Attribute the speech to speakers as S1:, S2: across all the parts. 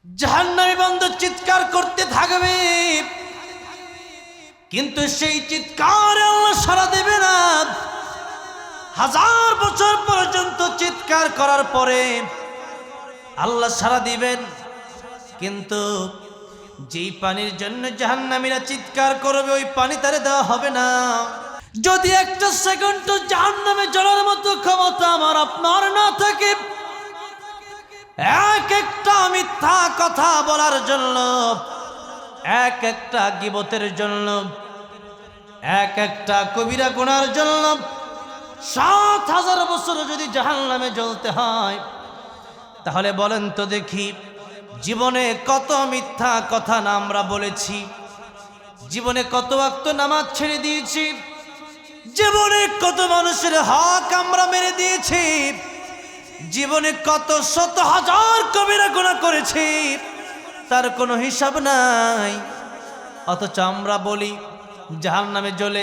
S1: জাহান্নামী বান্দা চিৎকার করতে থাকবে, কিন্তু সেই চিৎকার আল্লাহ সাড়া দেবে না। 1000 বছর পর্যন্ত চিৎকার করার পরে আল্লাহ সাড়া দিবেন, কিন্তু যেই পানির জন্য জাহান্নামীরা চিৎকার করবে ওই পানি তারে দেওয়া হবে না। যদি একটা সেকেন্ড জাহান্নামে জ্বলার মতো ক্ষমতা আমার আপনার না থাকে, এক একটা মিথ্যা কথা বলার জন্য, এক একটা গীবতের জন্য, এক একটা কবিরা গুনার জন্য 7000 বছর যদি জাহান্নামে জ্বলতে হয়, তাহলে বলেন তো দেখি জীবনে কত মিথ্যা কথা না আমরা বলেছি, জীবনে কত ওয়াক্ত নামাজ ছেড়ে দিয়েছি, জীবনে কত মানুষের হক আমরা মেরে দিয়েছি, জীবনে কত শত হাজার কবিরা গুনাহ করেছি, তার কোনো হিসাব নাই। অথচ আমরা বলি জাহান্নামে জ্বলে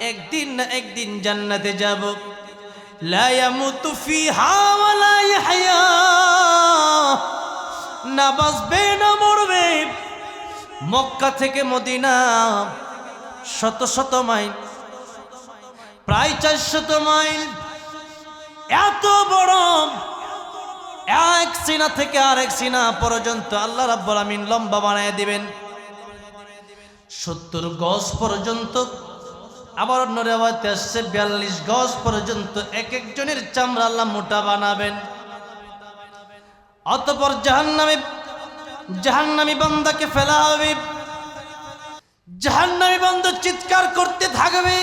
S1: একদিন না একদিন জান্নাতে যাব। লা ইয়ামুতু ফিহা ওয়া লা ইয়াহইয়া, না বাঁচবে না মরবে। মক্কা থেকে মদিনা শত শত মাইল, প্রায় 400 মাইল, এত বড় এক সিনা থেকে আরেক সিনা পর্যন্ত আল্লাহ রাব্বুল আমিন লম্বা বানায় দিবেন 70 গজ পর্যন্ত। আবার অন্য রিওয়ায়াতে আসছে 42 গজ পর্যন্ত এক একজনের চামড়া আল্লাহ মোটা বানাবেন। অতঃপর জাহান্নামী বান্দাকে ফেলা হবে, জাহান্নামী বান্দা চিৎকার করতে থাকবে,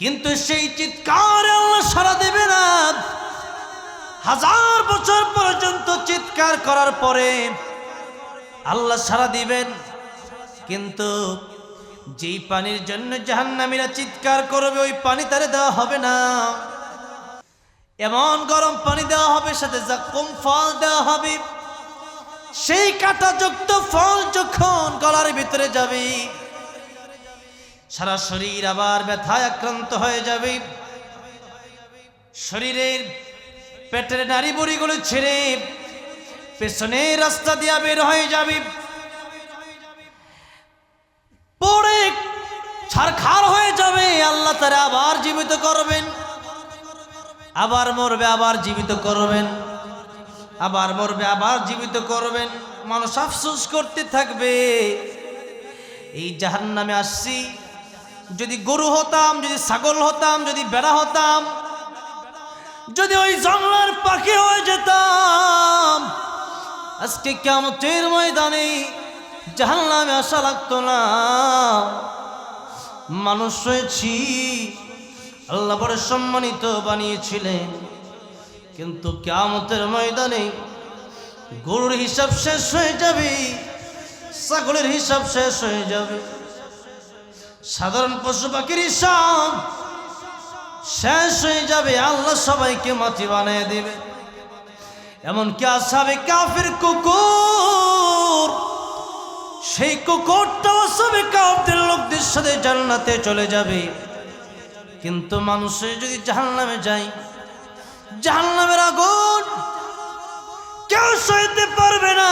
S1: কিন্তু সেই চিৎকার আল্লাহ সাড়া দেবে না। 1000 বছর পর্যন্ত চিৎকার করার পরে আল্লাহ সাড়া দিবেন, কিন্তু যেই পানির জন্য জাহান্নামীরা চিৎকার করবে ওই পানি তারে দেওয়া হবে না। এমন গরম পানি দেওয়া হবে, সাথে যাকুম ফল দেওয়া হবে। সেই কাঁটাযুক্ত ফল যখন গলার ভিতরে যাবে, সারা শরীর আবার ব্যথায় আক্রান্ত হয়ে যাবে। শরীরের পেটের নাড়ি বুড়িগুলো ছেড়ে পেছনের রাস্তা দিয়ে বের হয়ে যাবে, পরে ছারখার হয়ে যাবে। আল্লাহ তারা আবার জীবিত করবেন, আবার মরবে আবার জীবিত করবেন, আবার মরবে আবার জীবিত করবেন। মানুষ আফসোস করতে থাকবে, এই জাহান্নামে আসছি, যদি গরু হতাম, যদি ছাগল হতাম, যদি বেড়া হতাম, যদি ওই জঙ্গলের পাখি হয়ে যেতাম, আজকে কিয়ামতের ময়দানে জাহান্নামে আসা লাগতো না। মানুষ হয়েছি, আল্লাহ বড় সম্মানিত বানিয়েছিলেন, কিন্তু কিয়ামতের ময়দানে গরুর হিসাব শেষ হয়ে যাবে, ছাগলের হিসাব শেষ হয়ে যাবে, সাধারণ পশু পাখির হিসাব শেষ হয়ে যাবে। আল্লাহ সবাইকে মাটি বানিয়ে দেবে। এমনকি আসহাবে কাফের কুকুর, সেই কুকুরটাও আসহাবে কাফের লোকদের সাথে জান্নাতে চলে যাবে। কিন্তু মানুষে যদি জাহান্নামে যায়, জাহান্নামের আগুন কেউ সইতে পারবে না।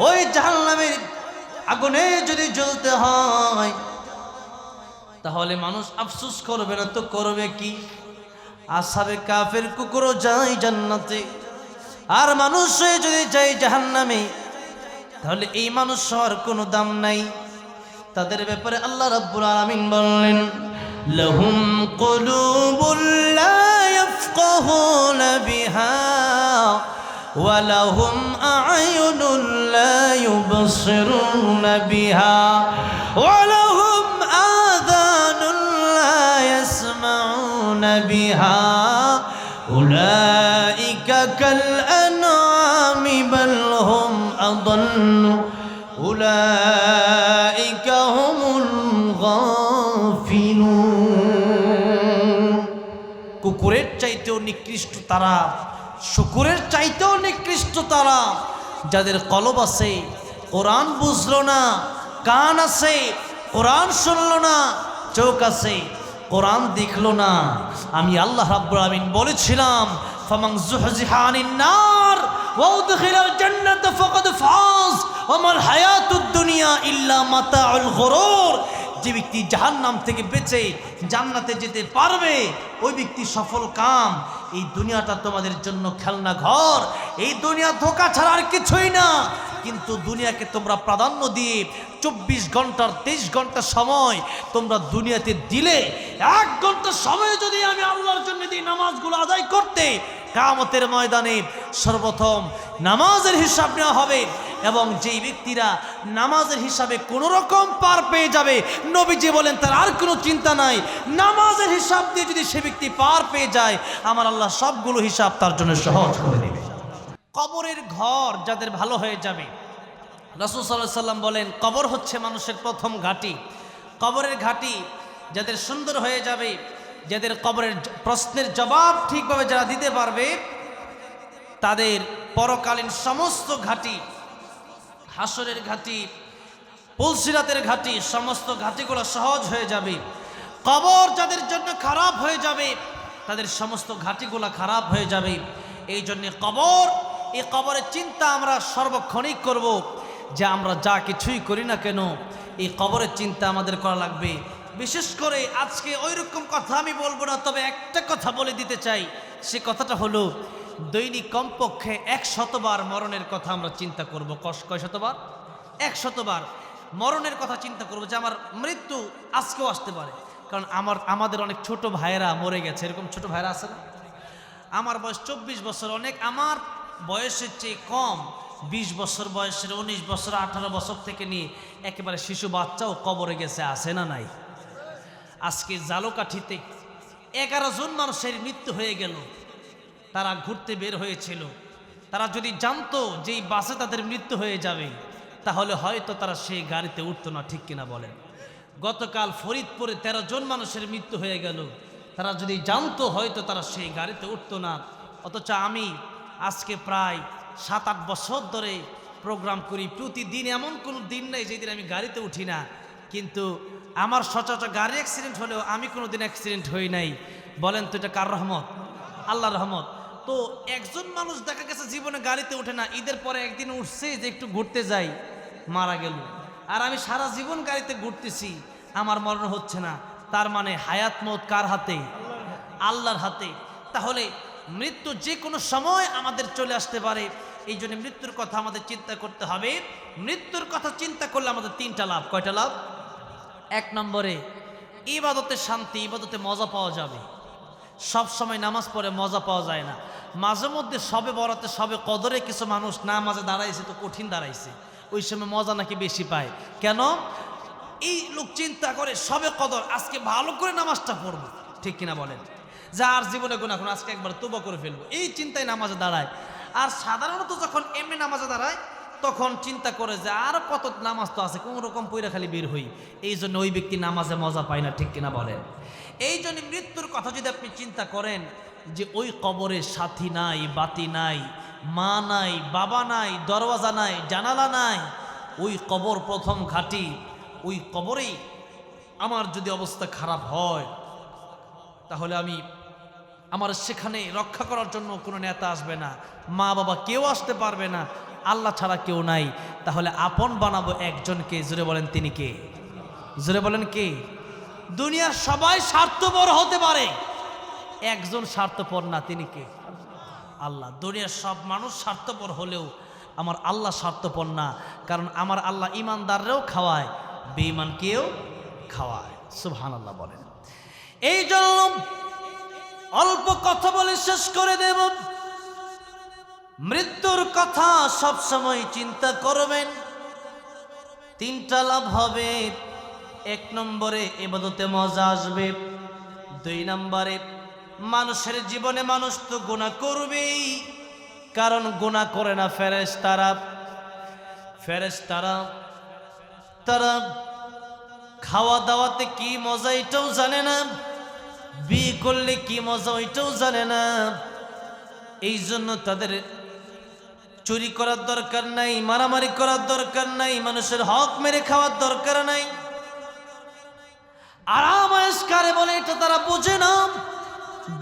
S1: ওই জাহান্নামের আগুনে যদি জ্বলতে হয়, তাহলে মানুষ আফসোস করবে না তো করবে কি? আসহাবে কাফের কুকুরও যায় জান্নাতে, আর মানুষ যদি যায় জাহান্নামে, তাহলে এই মানুষ হওয়ার কোনো দাম নাই। তাদের ব্যাপারে আল্লাহ রাব্বুল আলামিন বললেন, লাহুম কুলুবুল লা ইয়াফকাহুনা বিহা ওয়া লাহুম আ'য়ুনুন লা ইউবসিরুনা বিহা ওয়া লাহুম আযানুন লা ইয়াসমাউনা বিহা উলাইকা কাল আনআমি বাল হুম আযাল্লু উলাইকা হুমুল গাফিলুন। কুকুরের চাইতেও নিকৃষ্ট তারা, শুকুরের চাইতেও নিকৃষ্ট তারা, যাদের কলব আছে, কোরআন বুঝলো না, কান আছে, কোরআন শুনলো না, চোখ আছে, কোরআন দেখলো না। আমি আল্লাহ রাব্বুল আমিন বলেছিলাম, ফামান যুহজিহা আনিন নার ওয়া উদখিলাল জান্নাতা ফাকাদ ফাজ ওয়া মাল হায়াতুদ দুনিয়া ইল্লা মাতাউল গুরুর। যে ব্যক্তি জাহান্নাম থেকে বেঁচে জান্নাতে যেতে পারবে ওই ব্যক্তি সফল কাম। এই দুনিয়াটা তোমাদের জন্য খেলনা ঘর, এই দুনিয়া ধোঁকা ছাড়া আর কিছুই না। কিন্তু দুনিয়াকে তোমরা প্রাধান্য দিয়ে 24 ঘন্টার 23 ঘন্টা সময় তোমরা দুনিয়াতে দিলে, 1 ঘন্টা সময় যদি আমি আল্লাহর জন্য দিই নামাজগুলো আদায় করতে, কিয়ামতের ময়দানে সর্বপ্রথম নামাজের হিসাব নেওয়া হবে। এবং যেই ব্যক্তিরা নামাজের হিসাবে কোনো রকম পার পেয়ে যাবে, নবীজি বলেন তার আর কোনো চিন্তা নাই। নামাজের হিসাব দিয়ে যদি সে ব্যক্তি পার পেয়ে যায়, আমার আল্লাহ সবগুলো হিসাব তার জন্য সহজ করে দেবে। কবরের ঘর যাদের ভালো হয়ে যাবে, রাসূল সাল্লাল্লাহু আলাইহি সাল্লাম বলেন কবর হচ্ছে মানুষের প্রথম ঘাঁটি। কবরের ঘাঁটি যাদের সুন্দর হয়ে যাবে, যাদের কবরের প্রশ্নের জবাব ঠিকভাবে যারা দিতে পারবে, তাদের পরকালীন সমস্ত ঘাঁটি, হাসরের ঘাঁটি, পুলসিরাতের ঘাঁটি, সমস্ত ঘাঁটিগুলো সহজ হয়ে যাবে। কবর যাদের জন্য খারাপ হয়ে যাবে, তাদের সমস্ত ঘাঁটিগুলো খারাপ হয়ে যাবে। এই জন্যে কবর, এই কবরের চিন্তা আমরা সর্বক্ষণিক করব, যে আমরা যা কিছুই করি না কেন এই কবরের চিন্তা আমাদের করা লাগবে। বিশেষ করে আজকে ওই রকম কথা আমি বলবো না, তবে একটা কথা বলে দিতে চাই। সে কথাটা হলো দৈনিক কমপক্ষে 100 বার মরণের কথা আমরা চিন্তা করব। কয় শতবার? 100 বার মরণের কথা চিন্তা করব, যে আমার মৃত্যু আজকেও আসতে পারে। কারণ আমাদের অনেক ছোট ভাইয়েরা মরে গেছে। এরকম ছোট ভাইয়েরা আছে না? আমার বয়স 24 বছর, অনেক আমার বয়সের চেয়ে কম 20 বছর বয়সের, 19 বছর, 18 বছর থেকে নিয়ে একেবারে শিশু বাচ্চাও কবরে গেছে, আছে না নাই? আজকে জালকাঠিতে 11 জন মানুষের মৃত্যু হয়ে গেল। তারা ঘুরতে বের হয়েছিল। তারা যদি জানতো যে এই বাসে তাদের মৃত্যু হয়ে যাবে, তাহলে হয়তো তারা সেই গাড়িতে উঠতো না। ঠিক কিনা বলেন? গতকাল ফরিদপুরে 13 জন মানুষের মৃত্যু হয়ে গেল। তারা যদি জানতো হয়তো তারা সেই গাড়িতে উঠতো না। অথচ আমি আজকে প্রায় 7-8 বছর ধরে প্রোগ্রাম করি, প্রতিদিন এমন কোনো দিন নেই যেদিন আমি গাড়িতে উঠি না। কিন্তু আমার সচরাচর গাড়ি অ্যাক্সিডেন্ট হলেও আমি কোনো দিন অ্যাক্সিডেন্ট হই নাই। বলেন তো এটা কার রহমত? আল্লাহর রহমত। তো একজন মানুষ দেখা গেছে জীবনে গাড়িতে ওঠে না, ঈদের পরে একদিন উঠছে যে একটু ঘুরতে যাই, মারা গেল। আর আমি সারা জীবন গাড়িতে ঘুরতেছি, আমার মরণ হচ্ছে না। তার মানে হায়াত মওত কার হাতে? আল্লাহর হাতে। তাহলে মৃত্যু যে কোনো সময় আমাদের চলে আসতে পারে। এই জন্য মৃত্যুর কথা আমাদের চিন্তা করতে হবে। মৃত্যুর কথা চিন্তা করলে আমাদের 3টা লাভ। কয়টা লাভ? 1 নম্বরে ইবাদতে শান্তি, ইবাদতে মজা পাওয়া যাবে। সব সময় নামাজ পড়ে মজা পাওয়া যায় না। মাঝে মধ্যে সবে বরাতে, সবে কদরে কিছু মানুষ নামাজে দাঁড়াইছে, তো কঠিন দাঁড়াইছে, ওই সময় মজা নাকি বেশি পায়। কেন? এই লোক চিন্তা করে সবে কদর, আজকে ভালো করে নামাজটা পড়বো। ঠিক কিনা বলেন? যার জীবনে গুনাহ করে আজকে একবার তওবা করে ফেলবো, এই চিন্তায় নামাজে দাঁড়ায়। আর সাধারণত যখন এমনি নামাজে দাঁড়ায় তখন চিন্তা করে যে আরো কত নামাজ তো আছে, কোন রকম পয়রা খালি বের হই। এই জন্য ওই ব্যক্তি নামাজে মজা পায় না। ঠিক কিনা বলেন? এই জন্য মৃত্যুর কথা যদি আপনি চিন্তা করেন যে ওই কবরে সাথী নাই, বাতি নাই, মা নাই, বাবা নাই, দরওয়াজা নাই, জানালা নাই, ওই কবর প্রথম ঘাঁটি। ওই কবরেই আমার যদি অবস্থা খারাপ হয়, তাহলে আমার সেখানে রক্ষা করার জন্য কোনো নেতা আসবে না, মা বাবা কেউ আসতে পারবে না, আল্লাহ ছাড়া কেউ নাই। তাহলে আপন বানাবো একজনকে। জোরে বলেন তিনি কে? জোরে বলেন কে? দুনিয়ার সবাই স্বার্থপর হতে পারে, একজন স্বার্থপর না, তিনি কে? আল্লাহ। দুনিয়ার সব মানুষ স্বার্থপর হলেও আমার আল্লাহ স্বার্থপর না। কারণ আমার আল্লাহ ইমানদাররাও খাওয়ায়, বেঈমানকেও খাওয়ায়। সুবহানাল্লাহ বলেন। এই জন্য অল্প কথা বলে শেষ করে দেব। মৃত্যুর কথা সব সময় চিন্তা করবেন। 3টা লাভ হবে। 1 নম্বরে ইবাদতে মজা আসবে। 2 নম্বরে মানুষের জীবনে মানুষ তো গুনাহ করবেই, কারণ গুনাহ করে না ফেরেশতারা। তারা খাওয়া দাওয়াতে কি মজা এটাও জানে না, বিয়ে করলে কি মজা ওইটাও জানে না। এই জন্য তাদের চুরি করার দরকার নাই, মারামারি করার দরকার নাই, মানুষের হক মেরে খাওয়ার দরকার নাই। আরাম আয়েশ কারে বলে এটা তারা বোঝে না।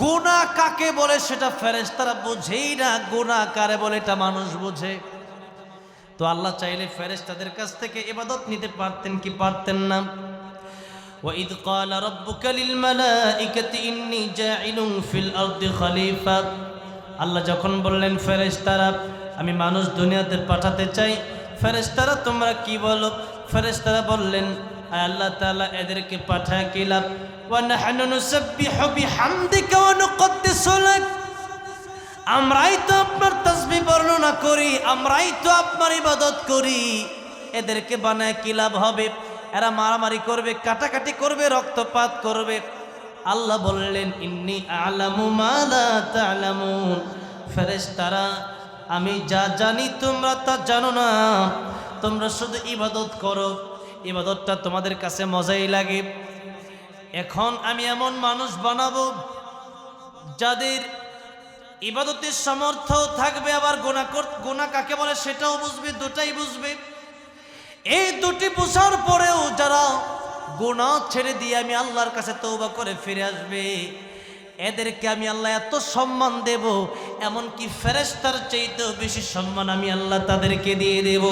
S1: গুনাহ কাকে বলে সেটা ফেরেশতারা বুঝেই না, গুনাহ কারে বলে এটা মানুষ বুঝে। তো আল্লাহ চাইলে ফেরেশতাদের কাছ থেকে ইবাদত নিতে পারতেন কি পারতেন না? وَإِذْ قَالَ رَبُّكَ لِلْمَلَائِكَةِ إِنِّي جَاعِلٌ فِي الْأَرْضِ خَلِيفَةً, আল্লাহ যখন বললেন ফেরেশতারা আমি মানুষ দুনিয়াতে পাঠাতে চাই, ফেরেশতারা তোমরা কি বলো? ফেরেশতারা বললেন আল্লাহ তাআলা এদেরকে পাঠায় কি লাভ? وَنَحْنُ نُسَبِّحُ بِحَمْدِكَ وَنُقَدِّسُ لَكَ, আমরাই তো আপনার তাসবিহ বর্ণনা করি, আমরাই তো আপনার ইবাদত করি, এদেরকে বানায় কি লাভ হবে? এরা মারামারি করবে, কাটাকাটি করবে, রক্তপাত করবে। আল্লাহ বললেন ইন্নী আ'লামু মা লা তা'লামুন, ফেরেশতারা আমি যা জানি তোমরা তা জানো না, তোমরা শুধু ইবাদত করো, ইবাদতটা তোমাদের কাছে মজাই লাগে। এখন আমি এমন মানুষ বানাবো যাদের ইবাদতের সামর্থ্য থাকবে, আবার গুনাহ কাকে বলে সেটাও বুঝবে, দুটাই বুঝবে। এই দুটি বোঝার পরেও যারা গুনাহ ছেড়ে দিয়ে আমি আল্লাহর কাছে তওবা করে ফিরে আসবে, এদেরকে আমি আল্লাহ এত সম্মান দেব, এমনকি ফেরেশতার চাইতেও বেশি সম্মান আমি আল্লাহ তাদেরকে দিয়ে দেব।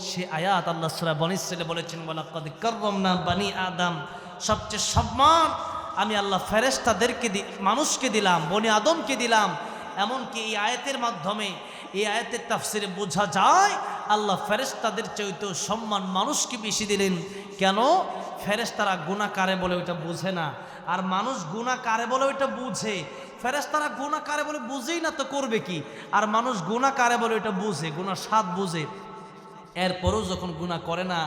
S1: সে আয়াত আল্লাহ সূরা বনী ইসরাঈলে বলেছেন ওয়ালাকাদ কাররামনা বানি আদম, সবচেয়ে সম্মান আমি আল্লাহ ফেরেশতাদেরকে মানুষকে দিলাম, বনি আদমকে দিলাম। এমনকি এই আয়াতের মাধ্যমে, এই আয়াতের তাফসিরে বোঝা যায় আল্লাহ ফেরেশতাদের চাইতেও সম্মান মানুষকে বেশি দিলেন। কেন? ফেরেশতারা গুনাহ কারে বলে ওইটা বুঝে না, আর মানুষ গুনাহ কারে বলে ওইটা বুঝে। ফেরেশতারা গুনাহ কারে বলে বুঝেই না তো করবে কি, আর মানুষ গুনাহ কারে বলে ওইটা বুঝে, গুনাহ স্বাদ বুঝে। এরপরও যখন গুনাহ করে না,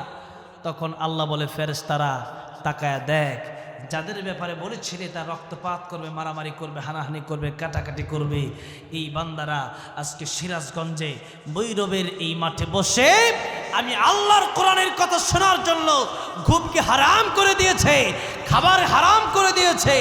S1: তখন আল্লাহ বলে ফেরেশতারা তাকায়া দেখ, যাদের ব্যাপারে বলেছিলে তার রক্তপাত করবে, মারামারি করবে, হানাহানি করবে, কাটাকাটি করবে, এই বান্দারা আজকে সিরাজগঞ্জে বৈরবের এই মাঠে বসে আমি আল্লাহর কোরআনের কথা শোনার জন্য ঘুমকে হারাম করে দিয়েছে, খাবার হারাম করে দিয়েছে,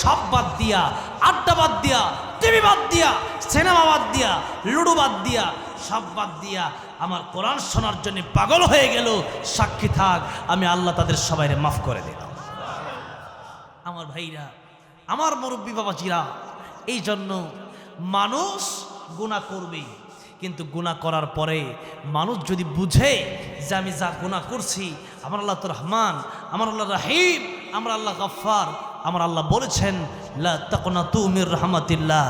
S1: সব বাদ দিয়া, আড্ডা বাদ দিয়া, টিভি বাদ দিয়া, সিনেমা বাদ দিয়া, লুডো বাদ দিয়া, সব বাদ দিয়া আমার কোরআন শোনার জন্য পাগল হয়ে গেল। সাক্ষী থাক আমি আল্লাহ তাদের সবাইকে মাফ করে দিলাম। আমার ভাইরা, আমার মুরব্বী বাবাজিরা, এই জন্য মানুষ গুনাহ করবে, কিন্তু গুনাহ করার পরে মানুষ যদি বুঝে যে আমি যা গুনাহ করছি, আমার আল্লাহ তো রহমান, আমার আল্লাহ রাহিম, আমার আল্লাহ গফফার, আমার আল্লাহ বলেছেন লা তাকনাতু মির রাহমাতিল্লাহ,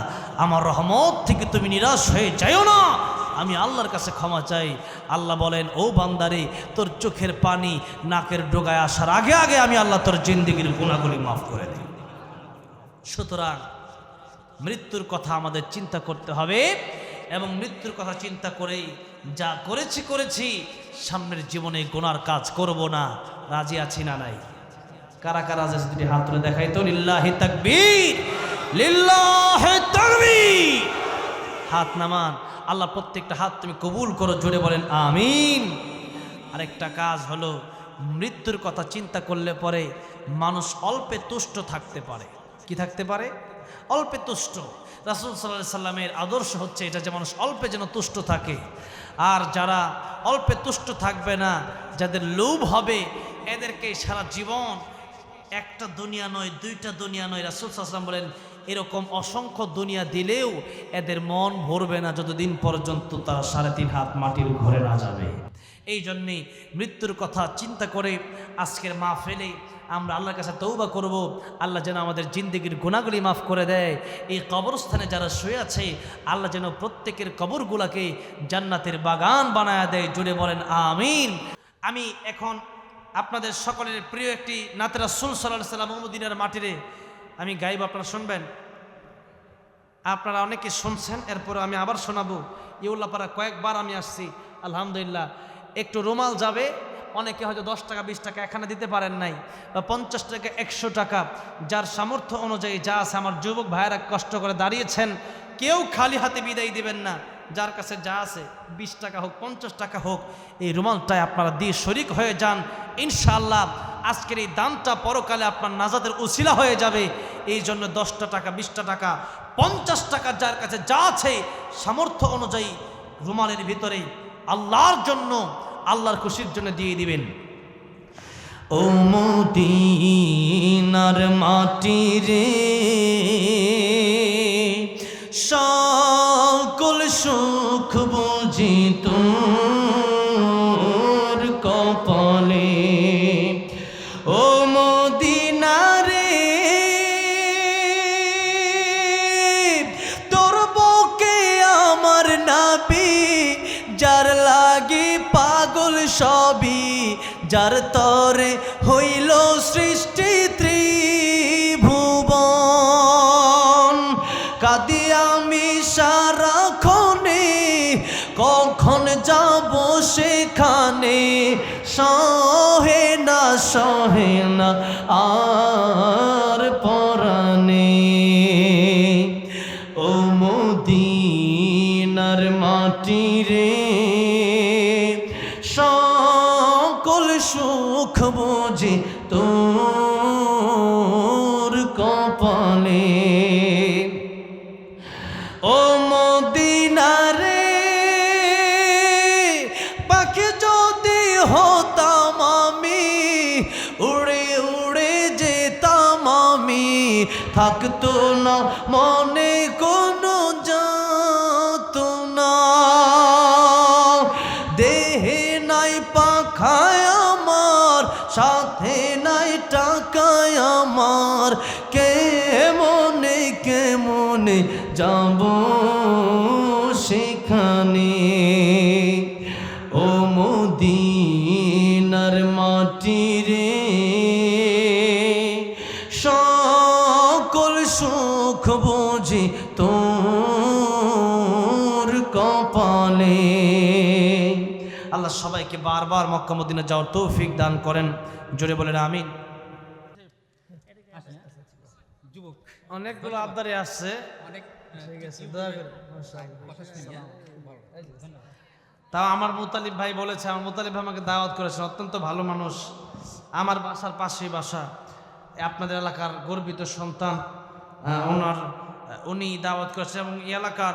S1: আমার রহমত থেকে তুমি নিরাশ হয়ে যাও না, আমি আল্লাহর কাছে ক্ষমা চাই। আল্লাহ বলেন ও বান্দারে, তোর চোখের পানি নাকের ডোগায় আসার আগে আগে আমি আল্লাহ তোর জিন্দেগির গুনাহগুলি মাফ করে দিই। সুতরাং মৃত্যুর কথা আমাদের চিন্তা করতে হবে, এবং মৃত্যুর কথা চিন্তা করেই যা করেছি সামনের জীবনে গুনার কাজ করব না। রাজি আছি না নাই? কারা কারা আছে যদি হাত তুলে দেখাই তো। লিল্লাহি তাকবীর, লিল্লাহি তাকবীর। হাত নামান, আল্লাহ প্রত্যেকটা হাত তুমি কবুল করো, জোরে বলেন আমিন। আরেকটা কাজ হলো মৃত্যুর কথা চিন্তা করলে পরে মানুষ অল্পে তুষ্ট থাকতে পারে। কি থাকতে পারে? অল্পে তুষ্ট। রাসূল সাল্লাল্লাহু আলাইহি সাল্লামের আদর্শ হচ্ছে এটা যে মানুষ অল্পে যেন তুষ্ট থাকে। আর যারা অল্পে তুষ্ট থাকবে না, যাদের লোভ হবে, এদেরকে সারা জীবন একটা দুনিয়া নয়, দুইটা দুনিয়া নয়, রাসূল সাল্লাল্লাহু আলাইহি ওয়াসাল্লাম বলেন এরকম অসংখ্য দুনিয়া দিলেও এদের মন ভরবে না যতদিন পর্যন্ত তারা 3.5 হাত মাটির ঘরে না যাবে। এই জন্যে মৃত্যুর কথা চিন্তা করে আজকের মাহফিলে আমরা আল্লাহর কাছে তওবা করব, আল্লাহ যেন আমাদের জিন্দেগির গুনাহগুলি মাফ করে দেয়। এই কবরস্থানে যারা শুয়ে আছে, আল্লাহ যেন প্রত্যেকের কবরগুলাকে জান্নাতের বাগান বানায়া দেয়। জুড়ে বলেন আমিন। আমি এখন আপনাদের সকলের প্রিয় একটি নাতে রাসূল সাল্লাল্লাহু আলাইহি ওয়াসাল্লাম মদিনার মাটিরে আমি গাইব, আপনারা শুনবেন। আপনারা অনেকে শুনছেন, এরপরে আমি আবার শোনাবো। ইউল্লাপাড়া কয়েকবার আমি আসছি, আলহামদুলিল্লাহ। একটু রুমাল যাবে, অনেকে হয়তো 10 টাকা 20 টাকা এখানে দিতে পারেন নাই, বা 50 টাকা 100 টাকা, যার সামর্থ্য অনুযায়ী যা আছে। আমার যুবক ভাইয়েরা কষ্ট করে দাঁড়িয়েছেন, কেউ খালি হাতে বিদায় দিবেন না। যার কাছে যা আছে 20 টাকা হোক 50 টাকা হোক, এই রুমালটায় আপনারা দিয়ে শরিক হয়ে যান। ইনশাআল্লাহ আজকের এই দানটা পরকালে আপনার নাজাতের উসিলা হয়ে যাবে। এই জন্য 10 টাকা 20 টাকা 50 টাকা যার কাছে যা আছে সামর্থ্য অনুযায়ী রুমালের ভিতরে আল্লাহর জন্য, আল্লাহর খুশির জন্য দিয়ে দিবেন। ও মদিনার মাটি রে সকল সুখ বুঝি তোর কপালে ও মদিনা রে তোর বুকে আমার নাবি যার লাগি পাগল সবই যার তরে হইল সৃষ্টি ত্রিভুবন কাঁদি আমি সারাক্ষণে কখন যাব সেখানে সহে না আর পরাণে ও মদিনার মাটি রে সকল সুখ বুঝি তোর কপালে ও মদিনা রে পাখি যদি হতাম আমি উড়ে উড়ে যেতাম আমি থাকতো না মনে কোনো যাতনা দেহে নাই পাখায় আমার সাথে নাই টাকায় আমার কেমনে যাব সেখানে ও মদিনার মাটি রে সকল সুখ বুঝি তোর কপালে। আল্লাহ সবাইকে বারবার মক্কা মদিনা যাওয়ার তৌফিক দান করেন, জোরে বলেন আমিন। অনেকগুলো আবদারে আসছে, তাও আমার মুতালিব ভাই বলেছে, আমার মুতালিব ভাই আমাকে দাওয়াত করেছেন, অত্যন্ত ভালো মানুষ, আমার বাসার পাশেই বাসা, আপনাদের এলাকার গর্বিত সন্তান উনি দাওয়াত করেছেন এবং এই এলাকার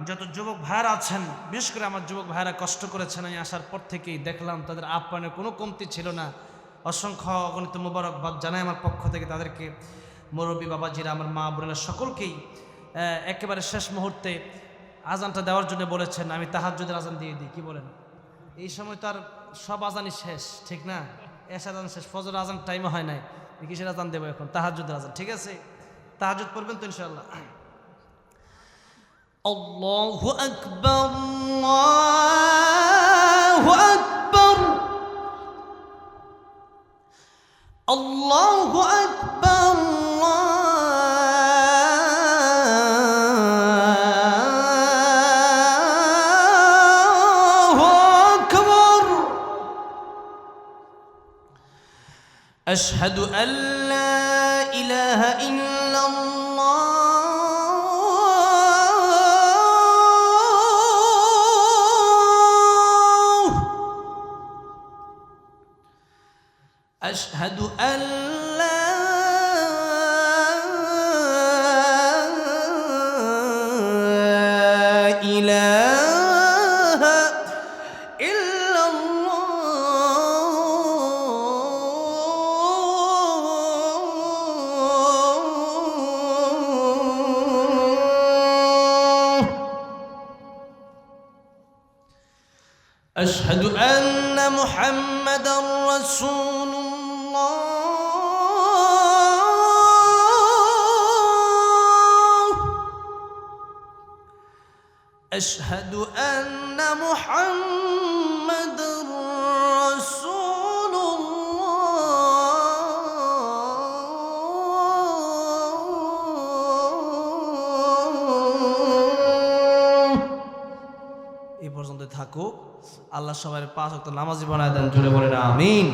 S1: যত যুবক ভাইরা আছেন, বিশেষ করে আমার যুবক ভাইরা কষ্ট করেছেন, আমি আসার পর থেকেই দেখলাম তাদের আপ্যায়নের কোনো কমতি ছিল না। অসংখ্য অগণিত মোবারকবাদ জানাই আমার পক্ষ থেকে তাদেরকে, মুরব্বী বাবাজিরা, আমার মা বোনেরা সকলকেই। একেবারে শেষ মুহূর্তে আজানটা দেওয়ার জন্য বলেছেন, আমি তাহাজ্জুদের আজান দিয়ে দিই, কি বলেন? এই সময় তো আর সব আজানই শেষ, ঠিক না? এশার আজান শেষ, ফজর আজান টাইমে হয় নাই, কিসের আজান দেবো এখন? তাহাজ্জুদের আজান, ঠিক আছে? তাহাজ্জুদ পড়বেন তো ইনশাআল্লাহ। আল্লাহু আকবার, আল্লাহু আকবার, আল্লাহু আকবার, আল্লাহু আকবার। আশহাদু আল্লা ইলাহা ইল্লাল্লাহ أشهد أن لا إله إلا الله أشهد أن محمدًا رسول أشهد أن محمدًا رسول الله। এই পর্যন্ত থাকুক। আল্লাহ সবার 5 ওয়াক্ত নামাজি বানায় দেন, জোরে বলেন আমিন।